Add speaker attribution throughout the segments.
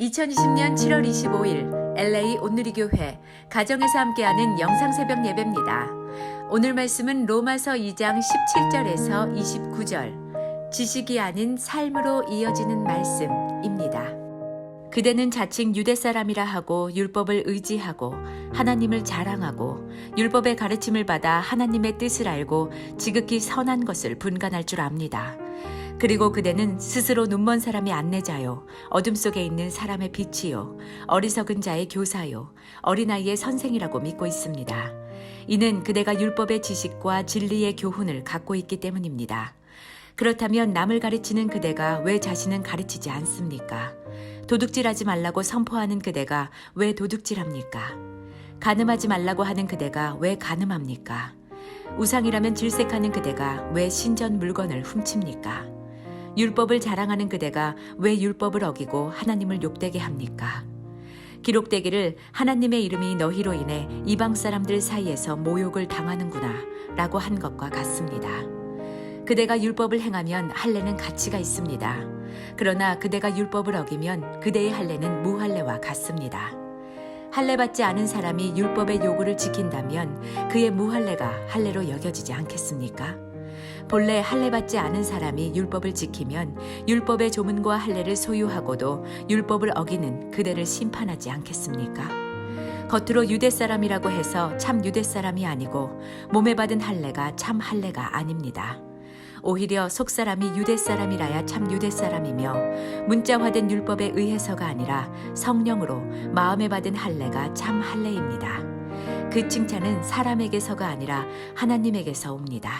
Speaker 1: 2020년 7월 25일 LA 온누리교회 가정에서 함께하는 영상새벽 예배입니다. 오늘 말씀은 로마서 2장 17절에서 29절, 지식이 아닌 삶으로 이어지는 말씀입니다. 그대는 자칭 유대 사람이라 하고 율법을 의지하고 하나님을 자랑하고 율법의 가르침을 받아 하나님의 뜻을 알고 지극히 선한 것을 분간할 줄 압니다. 그리고 그대는 스스로 눈먼 사람의 안내자요, 어둠 속에 있는 사람의 빛이요, 어리석은 자의 교사요, 어린아이의 선생이라고 믿고 있습니다. 이는 그대가 율법의 지식과 진리의 교훈을 갖고 있기 때문입니다. 그렇다면 남을 가르치는 그대가 왜 자신은 가르치지 않습니까? 도둑질하지 말라고 선포하는 그대가 왜 도둑질합니까? 간음하지 말라고 하는 그대가 왜 간음합니까? 우상이라면 질색하는 그대가 왜 신전 물건을 훔칩니까? 율법을 자랑하는 그대가 왜 율법을 어기고 하나님을 욕되게 합니까? 기록되기를 하나님의 이름이 너희로 인해 이방 사람들 사이에서 모욕을 당하는구나 라고 한 것과 같습니다. 그대가 율법을 행하면 할례는 가치가 있습니다. 그러나 그대가 율법을 어기면 그대의 할례는 무할례와 같습니다. 할례 받지 않은 사람이 율법의 요구를 지킨다면 그의 무할례가 할례로 여겨지지 않겠습니까? 본래 할례 받지 않은 사람이 율법을 지키면 율법의 조문과 할례를 소유하고도 율법을 어기는 그대를 심판하지 않겠습니까? 겉으로 유대 사람이라고 해서 참 유대 사람이 아니고 몸에 받은 할례가 참 할례가 아닙니다. 오히려 속사람이 유대 사람이라야 참 유대 사람이며 문자화된 율법에 의해서가 아니라 성령으로 마음에 받은 할례가 참 할례입니다. 그 칭찬은 사람에게서가 아니라 하나님에게서 옵니다.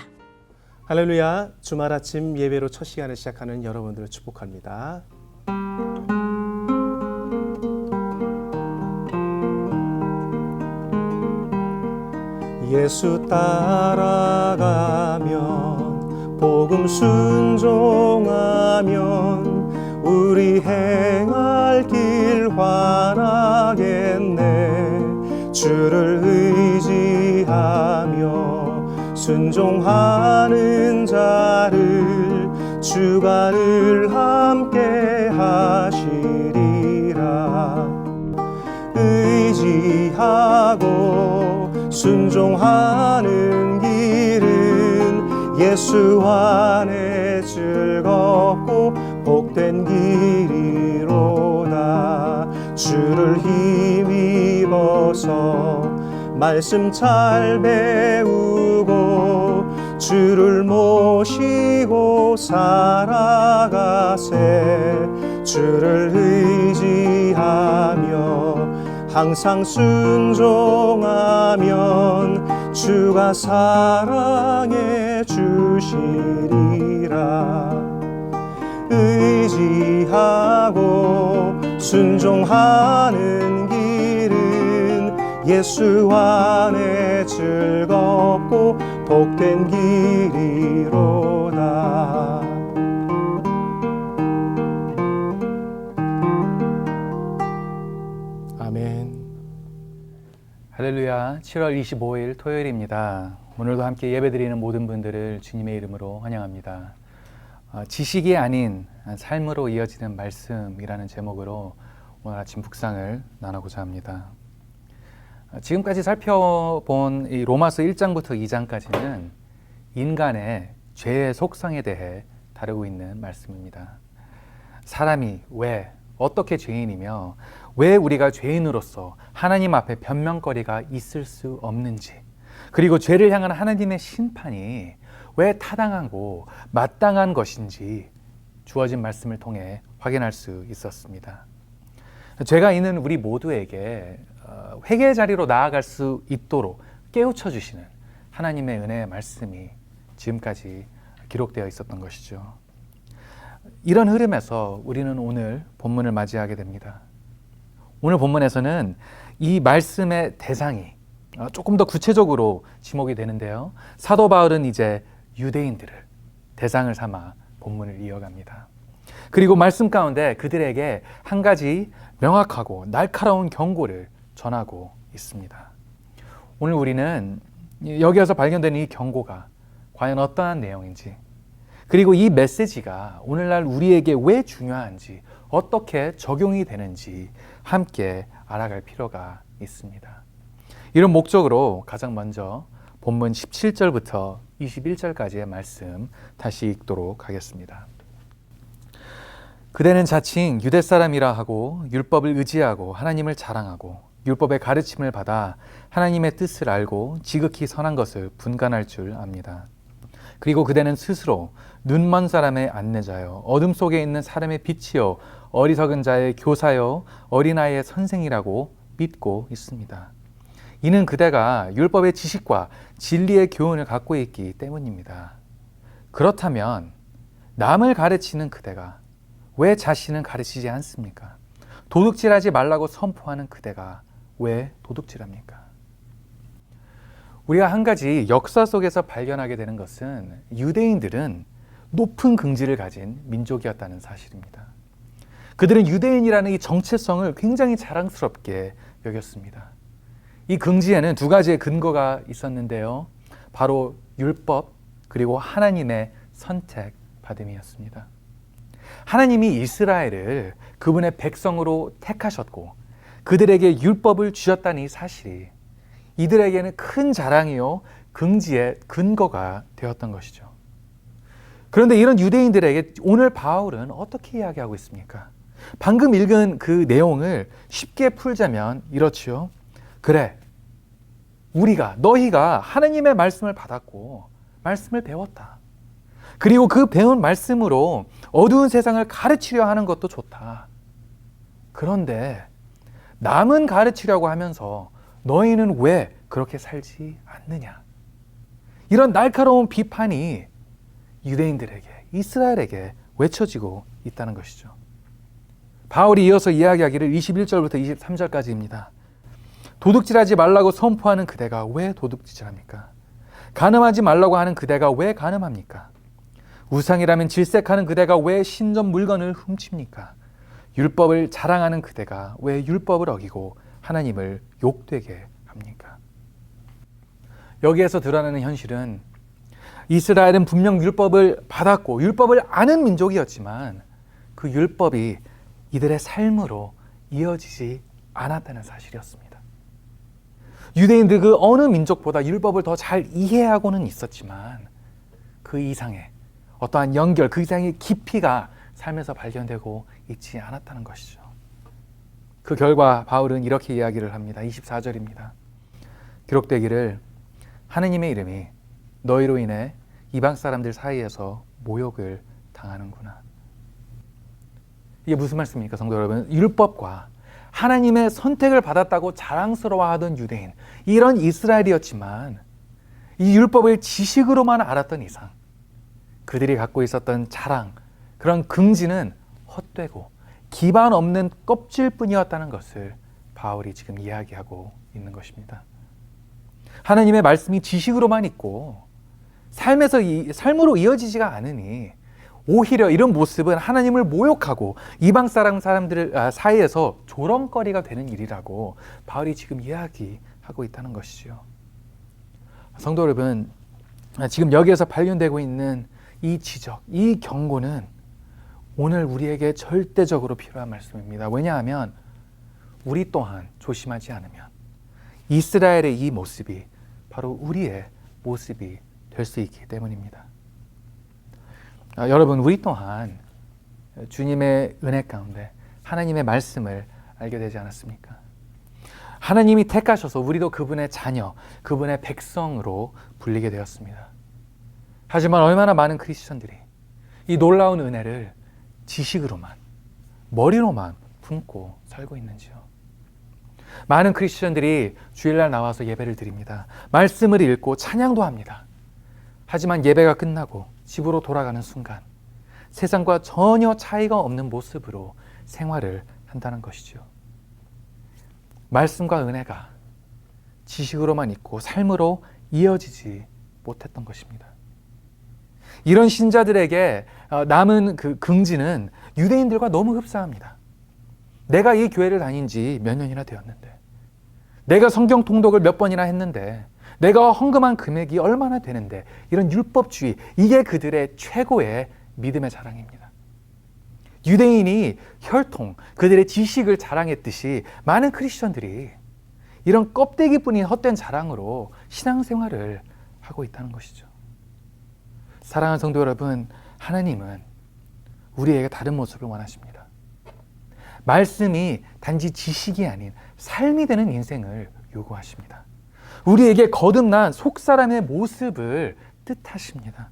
Speaker 2: 할렐루야, 주말 아침 예배로 첫 시간을 시작하는 여러분들을 축복합니다. 예수 따라가면 복음 순종하면 우리 행할 길 환하겠네. 주를 의지하며 순종하는 자를 주가 늘 함께 하시리라. 의지하고 순종하는 길은 예수 안에 즐겁고 복된 길이로다. 주를 힘입어서 말씀 잘 배우고 주를 모시고 살아가세. 주를 의지하며 항상 순종하면 주가 사랑해 주시리라. 의지하고 순종하는 길은 예수 안에 즐겁고 복된 길이로다. 아멘.
Speaker 3: 할렐루야. 7월 25일 토요일입니다. 오늘도 함께 예배드리는 모든 분들을 주님의 이름으로 환영합니다. 지식이 아닌 삶으로 이어지는 말씀이라는 제목으로 오늘 아침 묵상을 나누고자 합니다. 지금까지 살펴본 이 로마서 1장부터 2장까지는 인간의 죄의 속성에 대해 다루고 있는 말씀입니다. 사람이 왜, 어떻게 죄인이며 왜 우리가 죄인으로서 하나님 앞에 변명거리가 있을 수 없는지, 그리고 죄를 향한 하나님의 심판이 왜 타당하고 마땅한 것인지 주어진 말씀을 통해 확인할 수 있었습니다. 죄가 있는 우리 모두에게 회개의 자리로 나아갈 수 있도록 깨우쳐 주시는 하나님의 은혜의 말씀이 지금까지 기록되어 있었던 것이죠. 이런 흐름에서 우리는 오늘 본문을 맞이하게 됩니다. 오늘 본문에서는 이 말씀의 대상이 조금 더 구체적으로 지목이 되는데요. 사도 바울은 이제 유대인들을 대상을 삼아 본문을 이어갑니다. 그리고 말씀 가운데 그들에게 한 가지 명확하고 날카로운 경고를 전하고 있습니다. 오늘 우리는 여기에서 발견되는 이 경고가 과연 어떠한 내용인지, 그리고 이 메시지가 오늘날 우리에게 왜 중요한지, 어떻게 적용이 되는지 함께 알아갈 필요가 있습니다. 이런 목적으로 가장 먼저 본문 17절부터 21절까지의 말씀 다시 읽도록 하겠습니다. 그대는 자칭 유대 사람이라 하고 율법을 의지하고 하나님을 자랑하고 율법의 가르침을 받아 하나님의 뜻을 알고 지극히 선한 것을 분간할 줄 압니다. 그리고 그대는 스스로 눈먼 사람의 안내자요 어둠 속에 있는 사람의 빛이요 어리석은 자의 교사요 어린아이의 선생이라고 믿고 있습니다. 이는 그대가 율법의 지식과 진리의 교훈을 갖고 있기 때문입니다. 그렇다면 남을 가르치는 그대가 왜 자신은 가르치지 않습니까? 도둑질하지 말라고 선포하는 그대가 왜 도둑질합니까? 우리가 한 가지 역사 속에서 발견하게 되는 것은 유대인들은 높은 긍지를 가진 민족이었다는 사실입니다. 그들은 유대인이라는 이 정체성을 굉장히 자랑스럽게 여겼습니다. 이 긍지에는 두 가지의 근거가 있었는데요. 바로 율법 그리고 하나님의 선택 받음이었습니다. 하나님이 이스라엘을 그분의 백성으로 택하셨고 그들에게 율법을 주셨다는 이 사실이 이들에게는 큰 자랑이요 긍지의 근거가 되었던 것이죠. 그런데 이런 유대인들에게 오늘 바울은 어떻게 이야기하고 있습니까? 방금 읽은 그 내용을 쉽게 풀자면 이렇지요. 그래, 너희가 하나님의 말씀을 받았고 말씀을 배웠다. 그리고 그 배운 말씀으로 어두운 세상을 가르치려 하는 것도 좋다. 그런데 남은 가르치려고 하면서 너희는 왜 그렇게 살지 않느냐? 이런 날카로운 비판이 유대인들에게, 이스라엘에게 외쳐지고 있다는 것이죠. 바울이 이어서 이야기하기를 21절부터 23절까지입니다. 도둑질하지 말라고 선포하는 그대가 왜 도둑질합니까? 간음하지 말라고 하는 그대가 왜 간음합니까? 우상이라면 질색하는 그대가 왜 신전 물건을 훔칩니까? 율법을 자랑하는 그대가 왜 율법을 어기고 하나님을 욕되게 합니까? 여기에서 드러나는 현실은 이스라엘은 분명 율법을 받았고 율법을 아는 민족이었지만 그 율법이 이들의 삶으로 이어지지 않았다는 사실이었습니다. 유대인들 그 어느 민족보다 율법을 더 잘 이해하고는 있었지만 그 이상의 어떠한 연결, 그 이상의 깊이가 삶에서 발견되고 있지 않았다는 것이죠. 그 결과 바울은 이렇게 이야기를 합니다. 24절입니다. 기록되기를 하느님의 이름이 너희로 인해 이방 사람들 사이에서 모욕을 당하는구나. 이게 무슨 말씀입니까, 성도 여러분? 율법과 하나님의 선택을 받았다고 자랑스러워하던 유대인, 이런 이스라엘이었지만 이 율법을 지식으로만 알았던 이상 그들이 갖고 있었던 자랑, 그런 긍지는 헛되고 기반 없는 껍질뿐이었다는 것을 바울이 지금 이야기하고 있는 것입니다. 하나님의 말씀이 지식으로만 있고 삶으로 이어지지가 않으니 오히려 이런 모습은 하나님을 모욕하고 이방 사람들 사이에서 조롱거리가 되는 일이라고 바울이 지금 이야기하고 있다는 것이죠. 성도 여러분, 지금 여기에서 발견되고 있는 이 지적, 이 경고는 오늘 우리에게 절대적으로 필요한 말씀입니다. 왜냐하면 우리 또한 조심하지 않으면 이스라엘의 이 모습이 바로 우리의 모습이 될 수 있기 때문입니다. 여러분, 우리 또한 주님의 은혜 가운데 하나님의 말씀을 알게 되지 않았습니까? 하나님이 택하셔서 우리도 그분의 자녀, 그분의 백성으로 불리게 되었습니다. 하지만 얼마나 많은 크리스천들이 이 놀라운 은혜를 지식으로만, 머리로만 품고 살고 있는지요. 많은 크리스천들이 주일날 나와서 예배를 드립니다. 말씀을 읽고 찬양도 합니다. 하지만 예배가 끝나고 집으로 돌아가는 순간 세상과 전혀 차이가 없는 모습으로 생활을 한다는 것이죠. 말씀과 은혜가 지식으로만 있고 삶으로 이어지지 못했던 것입니다. 이런 신자들에게 남은 그 긍지는 유대인들과 너무 흡사합니다. 내가 이 교회를 다닌 지 몇 년이나 되었는데, 내가 성경 통독을 몇 번이나 했는데, 내가 헌금한 금액이 얼마나 되는데, 이런 율법주의, 이게 그들의 최고의 믿음의 자랑입니다. 유대인이 혈통, 그들의 지식을 자랑했듯이 많은 크리스천들이 이런 껍데기뿐인 헛된 자랑으로 신앙생활을 하고 있다는 것이죠. 사랑하는 성도 여러분, 하나님은 우리에게 다른 모습을 원하십니다. 말씀이 단지 지식이 아닌 삶이 되는 인생을 요구하십니다. 우리에게 거듭난 속사람의 모습을 뜻하십니다.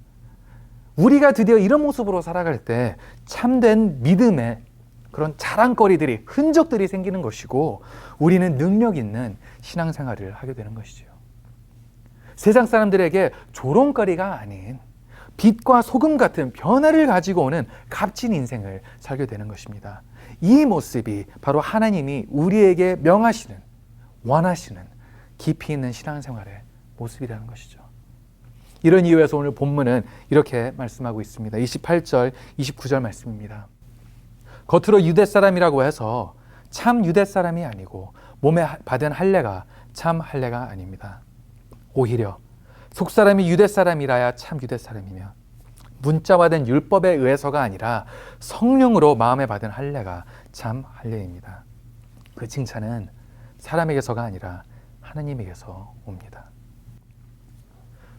Speaker 3: 우리가 드디어 이런 모습으로 살아갈 때 참된 믿음의 그런 자랑거리들이, 흔적들이 생기는 것이고 우리는 능력 있는 신앙생활을 하게 되는 것이죠. 세상 사람들에게 조롱거리가 아닌 빛과 소금 같은 변화를 가지고 오는 값진 인생을 살게 되는 것입니다. 이 모습이 바로 하나님이 우리에게 명하시는, 원하시는 깊이 있는 신앙생활의 모습이라는 것이죠. 이런 이유에서 오늘 본문은 이렇게 말씀하고 있습니다. 28절, 29절 말씀입니다. 겉으로 유대 사람이라고 해서 참 유대 사람이 아니고 몸에 받은 할례가 참 할례가 아닙니다. 오히려 속 사람이 유대 사람이라야 참 유대 사람이며 문자화된 율법에 의해서가 아니라 성령으로 마음에 받은 할례가 참 할례입니다. 그 칭찬은 사람에게서가 아니라 하나님에게서 옵니다.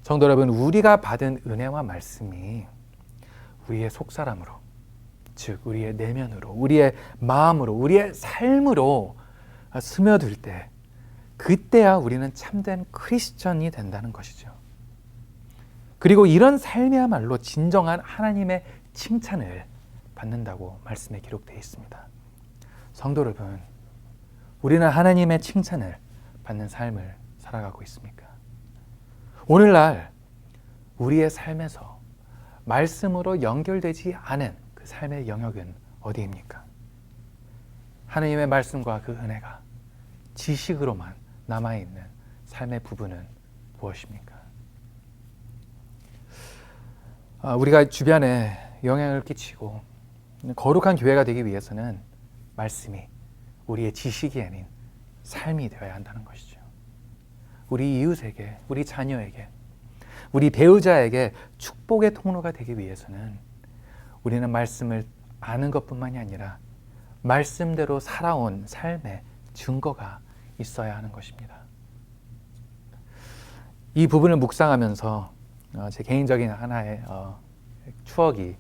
Speaker 3: 성도 여러분, 우리가 받은 은혜와 말씀이 우리의 속사람으로, 즉 우리의 내면으로, 우리의 마음으로, 우리의 삶으로 스며들 때, 그때야 우리는 참된 크리스천이 된다는 것이죠. 그리고 이런 삶이야말로 진정한 하나님의 칭찬을 받는다고 말씀에 기록되어 있습니다. 성도 여러분, 우리는 하나님의 칭찬을 받는 삶을 살아가고 있습니까? 오늘날 우리의 삶에서 말씀으로 연결되지 않은 그 삶의 영역은 어디입니까? 하나님의 말씀과 그 은혜가 지식으로만 남아있는 삶의 부분은 무엇입니까? 우리가 주변에 영향을 끼치고 거룩한 교회가 되기 위해서는 말씀이 우리의 지식이 아닌 삶이 되어야 한다는 것이죠. 우리 이웃에게, 우리 자녀에게, 우리 배우자에게 축복의 통로가 되기 위해서는 우리는 말씀을 아는 것뿐만이 아니라 말씀대로 살아온 삶의 증거가 있어야 하는 것입니다. 이 부분을 묵상하면서 제 개인적인 하나의 추억이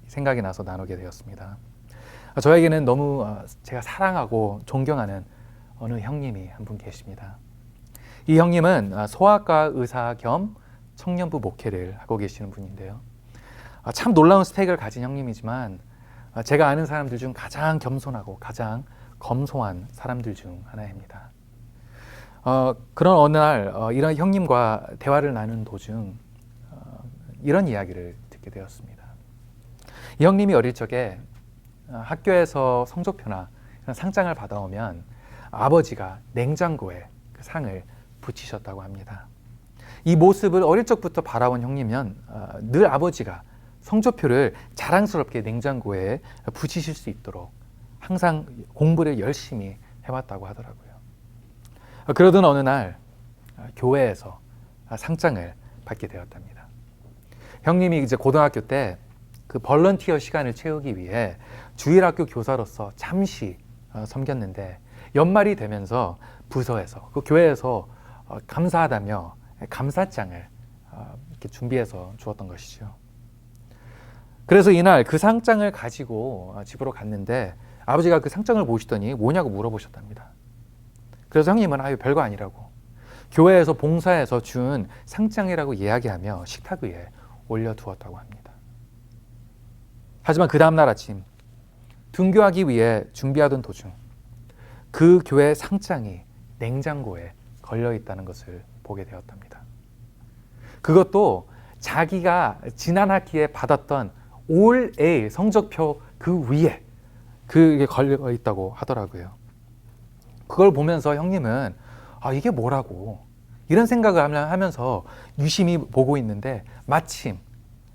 Speaker 3: 생각이 나서 나누게 되었습니다. 저에게는 너무 제가 사랑하고 존경하는 어느 형님이 한 분 계십니다. 이 형님은 소아과 의사 겸 청년부 목회를 하고 계시는 분인데요. 참 놀라운 스펙을 가진 형님이지만 제가 아는 사람들 중 가장 겸손하고 가장 검소한 사람들 중 하나입니다. 그런 어느 날 이런 형님과 대화를 나눈 도중 이런 이야기를 듣게 되었습니다. 이 형님이 어릴 적에 학교에서 성적표나 상장을 받아오면 아버지가 냉장고에 그 상을 붙이셨다고 합니다. 이 모습을 어릴 적부터 바라온 형님은 늘 아버지가 성적표를 자랑스럽게 냉장고에 붙이실 수 있도록 항상 공부를 열심히 해왔다고 하더라고요. 그러던 어느 날 교회에서 상장을 받게 되었답니다. 형님이 이제 고등학교 때 그 벌런티어 시간을 채우기 위해 주일학교 교사로서 잠시 섬겼는데 연말이 되면서 부서에서 그 교회에서 감사하다며 감사장을 이렇게 준비해서 주었던 것이죠. 그래서 이날 그 상장을 가지고 집으로 갔는데 아버지가 그 상장을 보시더니 뭐냐고 물어보셨답니다. 그래서 형님은 아유 별거 아니라고 교회에서 봉사해서 준 상장이라고 이야기하며 식탁 위에 올려두었다고 합니다. 하지만 그 다음날 아침 등교하기 위해 준비하던 도중 그 교회 상장이 냉장고에 걸려있다는 것을 보게 되었답니다. 그것도 자기가 지난 학기에 받았던 올 A 성적표 그 위에 그게 걸려있다고 하더라고요. 그걸 보면서 형님은 이게 뭐라고 이런 생각을 하면서 유심히 보고 있는데 마침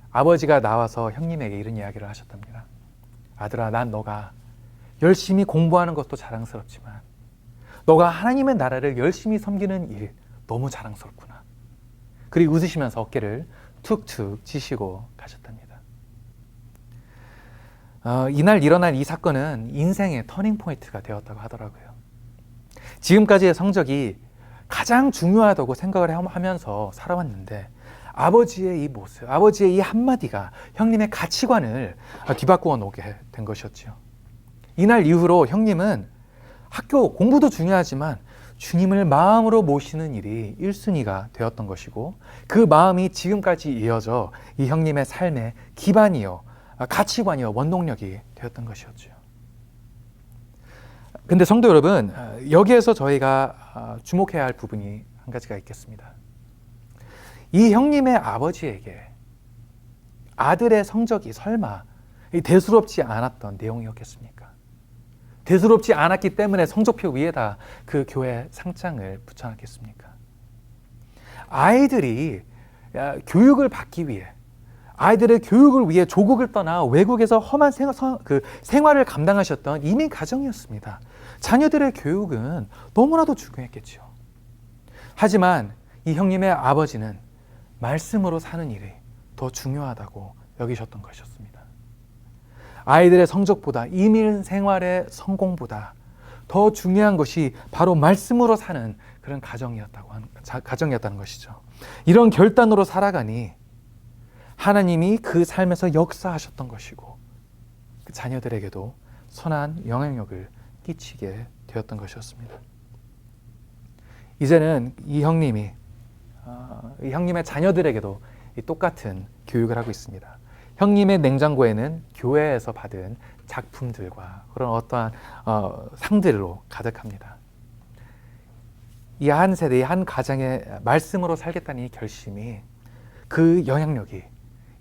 Speaker 3: 아버지가 나와서 형님에게 이런 이야기를 하셨답니다. 아들아, 난 너가 열심히 공부하는 것도 자랑스럽지만 너가 하나님의 나라를 열심히 섬기는 일 너무 자랑스럽구나. 그리고 웃으시면서 어깨를 툭툭 치시고 가셨답니다. 이날 일어난 이 사건은 인생의 터닝 포인트가 되었다고 하더라고요. 지금까지의 성적이 가장 중요하다고 생각을 하면서 살아왔는데 아버지의 이 모습, 아버지의 이 한마디가 형님의 가치관을 뒤바꾸어 놓게 된 것이었죠. 이날 이후로 형님은 학교 공부도 중요하지만 주님을 마음으로 모시는 일이 1순위가 되었던 것이고 그 마음이 지금까지 이어져 이 형님의 삶의 기반이요, 가치관이요, 원동력이 되었던 것이었죠. 근데 성도 여러분, 여기에서 저희가 주목해야 할 부분이 한 가지가 있겠습니다. 이 형님의 아버지에게 아들의 성적이 설마 대수롭지 않았던 내용이었겠습니까? 대수롭지 않았기 때문에 성적표 위에다 그 교회 상장을 붙여놨겠습니까? 아이들이 교육을 받기 위해, 아이들의 교육을 위해 조국을 떠나 외국에서 험한 생활을 감당하셨던 이민 가정이었습니다. 자녀들의 교육은 너무나도 중요했겠죠. 하지만 이 형님의 아버지는 말씀으로 사는 일이 더 중요하다고 여기셨던 것이었습니다. 아이들의 성적보다, 이민 생활의 성공보다 더 중요한 것이 바로 말씀으로 사는 그런 가정이었다는 것이죠. 이런 결단으로 살아가니 하나님이 그 삶에서 역사하셨던 것이고 그 자녀들에게도 선한 영향력을 끼치게 되었던 것이었습니다. 이제는 이 형님의 자녀들에게도 똑같은 교육을 하고 있습니다. 형님의 냉장고에는 교회에서 받은 작품들과 그런 어떠한 상들로 가득합니다. 이 한 세대, 한 가정의 말씀으로 살겠다는 이 결심이, 그 영향력이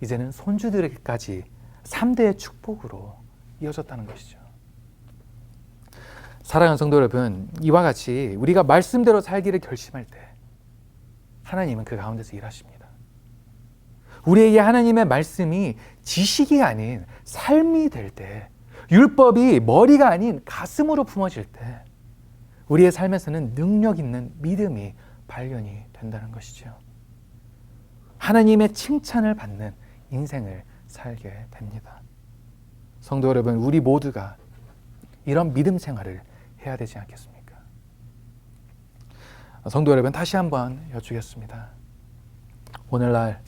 Speaker 3: 이제는 손주들에게까지 3대의 축복으로 이어졌다는 것이죠. 사랑하는 성도 여러분, 이와 같이 우리가 말씀대로 살기를 결심할 때 하나님은 그 가운데서 일하십니다. 우리에게 하나님의 말씀이 지식이 아닌 삶이 될 때, 율법이 머리가 아닌 가슴으로 품어질 때 우리의 삶에서는 능력 있는 믿음이 발견이 된다는 것이죠. 하나님의 칭찬을 받는 인생을 살게 됩니다. 성도 여러분, 우리 모두가 이런 믿음 생활을 해야 되지 않겠습니까? 성도 여러분, 다시 한번 여쭈겠습니다. 오늘날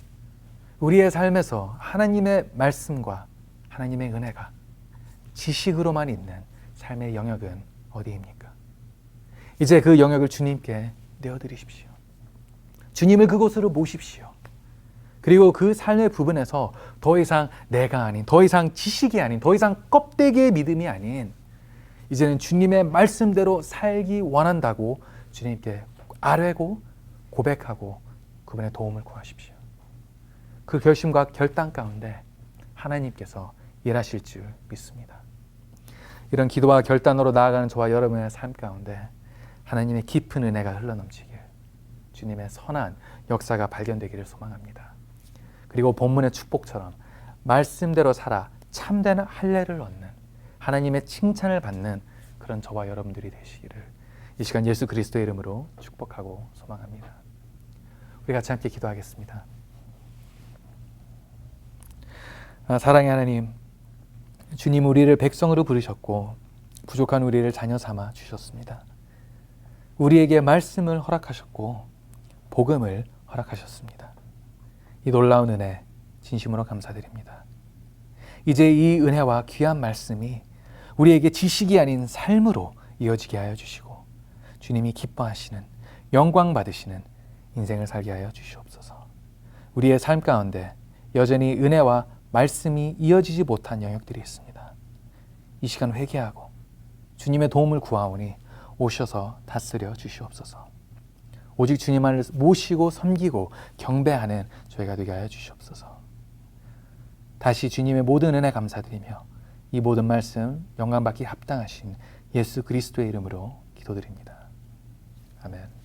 Speaker 3: 우리의 삶에서 하나님의 말씀과 하나님의 은혜가 지식으로만 있는 삶의 영역은 어디입니까? 이제 그 영역을 주님께 내어드리십시오. 주님을 그곳으로 모십시오. 그리고 그 삶의 부분에서 더 이상 내가 아닌, 더 이상 지식이 아닌, 더 이상 껍데기의 믿음이 아닌 이제는 주님의 말씀대로 살기 원한다고 주님께 아뢰고 고백하고 그분의 도움을 구하십시오. 그 결심과 결단 가운데 하나님께서 일하실 줄 믿습니다. 이런 기도와 결단으로 나아가는 저와 여러분의 삶 가운데 하나님의 깊은 은혜가 흘러넘치길, 주님의 선한 역사가 발견되기를 소망합니다. 그리고 본문의 축복처럼 말씀대로 살아 참된 할례를 얻는, 하나님의 칭찬을 받는 그런 저와 여러분들이 되시기를 이 시간 예수 그리스도의 이름으로 축복하고 소망합니다. 우리 같이 함께 기도하겠습니다. 사랑의 하나님, 주님 우리를 백성으로 부르셨고 부족한 우리를 자녀 삼아 주셨습니다. 우리에게 말씀을 허락하셨고 복음을 허락하셨습니다. 이 놀라운 은혜 진심으로 감사드립니다. 이제 이 은혜와 귀한 말씀이 우리에게 지식이 아닌 삶으로 이어지게 하여 주시고 주님이 기뻐하시는, 영광 받으시는 인생을 살게 하여 주시옵소서. 우리의 삶 가운데 여전히 은혜와 말씀이 이어지지 못한 영역들이 있습니다. 이 시간 회개하고 주님의 도움을 구하오니 오셔서 다스려 주시옵소서. 오직 주님을 모시고 섬기고 경배하는 저희가 되게 하여 주시옵소서. 다시 주님의 모든 은혜 감사드리며 이 모든 말씀 영광받기 합당하신 예수 그리스도의 이름으로 기도드립니다. 아멘.